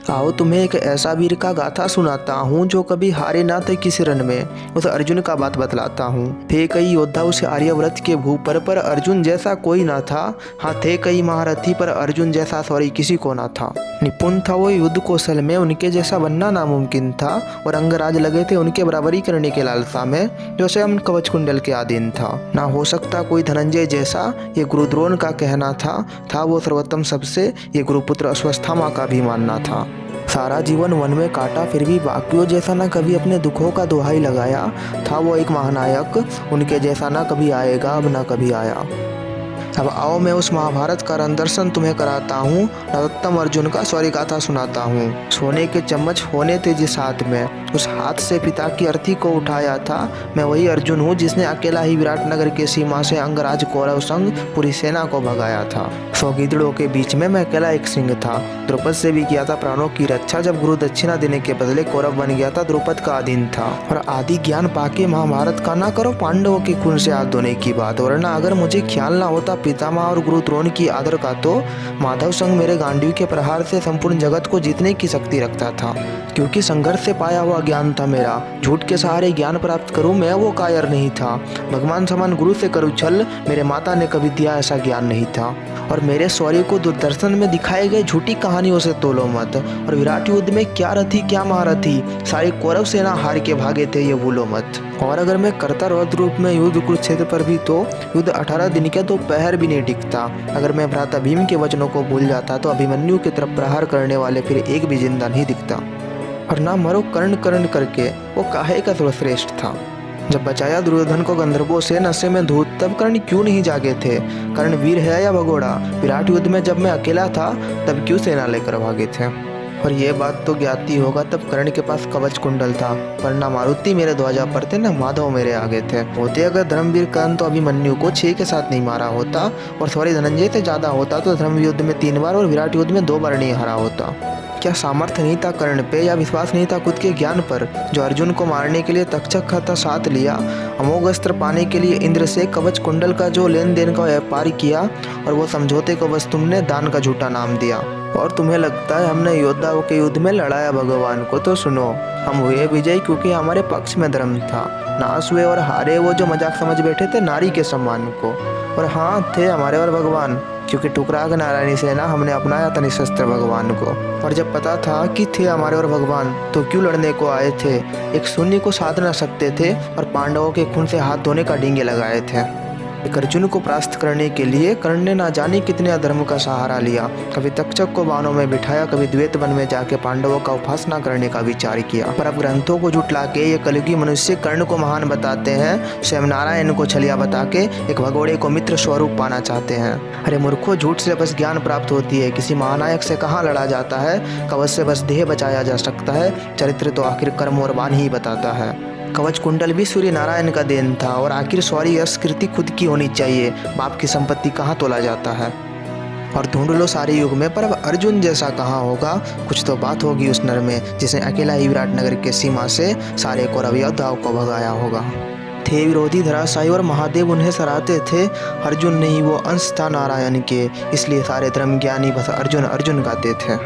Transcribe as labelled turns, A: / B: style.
A: आओ तुम्हें एक ऐसा वीर का गाथा सुनाता हूँ जो कभी हारे ना थे किसी रण में। उस अर्जुन का बात बतलाता हूँ। थे कई योद्धा उस आर्यव्रत के भूप पर अर्जुन जैसा कोई ना था। हाँ, थे कई महारथी पर अर्जुन जैसा सॉरी किसी को ना था। निपुण था वो युद्ध कौशल में, उनके जैसा बनना नामुमकिन था। और अंगराज लगे थे उनके बराबरी करने के लालसा में, जो स्वयं कवच कुंडल के अधीन था। ना हो सकता कोई धनंजय जैसा, ये गुरुद्रोण का कहना था वो सर्वोत्तम सबसे, ये गुरुपुत्र अश्वत्थामा का भी मानना था। सारा जीवन वन में काटा फिर भी बाकियों जैसा ना कभी अपने दुखों का दुहाई लगाया। था वो एक महानायक, उनके जैसा ना कभी आएगा, अब ना कभी आया। अब आओ मैं उस महाभारत का दर्शन तुम्हें कराता हूँ। नरोत्तम अर्जुन का शौर्य गाथा सुनाता हूँ। सोने के चम्मच होने थे जिस हाथ में, उस हाथ से पिता की अर्थी को उठाया था। मैं वही अर्जुन हूँ जिसने अकेला ही विराटनगर के सीमा से अंगराज कौरव संग पूरी सेना को भगाया था। 100 गीदड़ों के बीच में मैं अकेला एक सिंह था। द्रौपद से भी किया था प्राणों की रक्षा, जब गुरु दक्षिणा देने के बदले कौरव बन गया था, द्रौपद का अधीन था। और आदि ज्ञान पाके महाभारत का ना करो पांडवों के खून से हाथ धोने की बात, वरना अगर मुझे ख्याल ना होता पितामह और गुरु द्रोण की आदर का, तो माधव संग मेरे गांडीव के प्रहार से संपूर्ण जगत को जीतने की शक्ति रखता था। क्योंकि संघर्ष से पाया हुआ ज्ञान था मेरा, झूठ के सहारे ज्ञान प्राप्त करूं मैं वो कायर नहीं था। भगवान समान गुरु से करूं छल, मेरे माता ने कभी दिया ऐसा ज्ञान नहीं था। और मेरे शौर्य को दूरदर्शन में दिखाए गए झूठी कहानियों से तोलो मत। और विराट युद्ध में क्या रथी क्या महारथी, सारी कौरव सेना हार के भागे थे, ये भूलो मत। और अगर मैं करता रौद्र रूप में युद्ध कुरुक्षेत्र पर भी, तो युद्ध 18 दिन के तो पहर भी नहीं टिकता। अगर मैं भ्राता भीम के वचनों को भूल जाता तो अभिमन्यु की तरफ प्रहार करने वाले फिर एक भी जिंदा नहीं दिखता। और ना मरो कर्ण कर्ण करके, वो काहे का सर्वश्रेष्ठ था। जब बचाया दुर्योधन को गंधर्वों से नशे में धूत, तब कर्ण क्यों नहीं जागे थे। कर्ण वीर है या भगोड़ा, विराट युद्ध में जब मैं अकेला था तब क्यों सेना लेकर भागे थे। और ये बात तो ज्ञाती होगा, तब कर्ण के पास कवच कुंडल था, पर ना मारुति मेरे ध्वजा पर थे, ना माधव मेरे आगे थे। होते अगर धर्मवीर कर्ण तो अभिमन्यु को 6 के साथ नहीं मारा होता, और सॉरी धनंजय से ज्यादा होता तो धर्म युद्ध में 3 बार और विराट युद्ध में 2 बार नहीं हरा होता। क्या सामर्थ्य नहीं था कर्ण पे, या विश्वास नहीं था खुद के ज्ञान पर, जो अर्जुन को मारने के लिए तक्षक का था साथ लिया। अमोघ अस्त्र पाने के लिए इंद्र से कवच कुंडल का जो लेन देन का व्यापार किया, और वो समझौते को बस तुमने दान का झूठा नाम दिया। और तुम्हें लगता है हमने योद्धाओं के युद्ध में लड़ाया भगवान को, तो सुनो, हम हुए विजय क्योंकि हमारे पक्ष में धर्म था। नाश हुए और हारे वो जो मजाक समझ बैठे थे नारी के सम्मान को। और हाँ, थे हमारे और भगवान, क्योंकि टुकरा कर नारायणी सेना हमने अपनाया था निशस्त्र भगवान को। और जब पता था कि थे हमारे और भगवान, तो क्यों लड़ने को आए थे। एक शून्य को साध न सकते थे, और पांडवों के खून से हाथ धोने का डींगे लगाए थे। एक अर्जुन को परास्त करने के लिए कर्ण ने ना जाने कितने अधर्म का सहारा लिया। कभी तक्षक को बाणों में बिठाया, कभी द्वैत वन में जाके पांडवों का उपासना करने का विचार किया। पर अब ग्रंथों को जुटला के ये कलयुगी मनुष्य कर्ण को महान बताते हैं, स्वयं नारायण को छलिया बता के एक भगोड़े को मित्र स्वरूप पाना चाहते हैं। अरे मूर्खों, झूठ से बस ज्ञान प्राप्त होती है, किसी महानायक से कहाँ लड़ा जाता है। कवच से बस देह बचाया जा सकता है, चरित्र तो आखिर कर्म और वाणी ही बताता है। कवच कुंडल भी सूर्य नारायण का देन था, और आखिर सॉरी यश कृति खुद की होनी चाहिए, बाप की संपत्ति कहाँ तोला जाता है। और ढूंढ लो सारे युग में, पर अब अर्जुन जैसा कहाँ होगा। कुछ तो बात होगी उस नर में, जिसने अकेला ही विराटनगर के सीमा से सारे कौरव योद्धाओं को भगाया होगा। थे विरोधी धराशायी और महादेव उन्हें सराहते थे। अर्जुन नहीं, वो अंश था नारायण के, इसलिए सारे धर्म ज्ञानी बस अर्जुन अर्जुन गाते थे।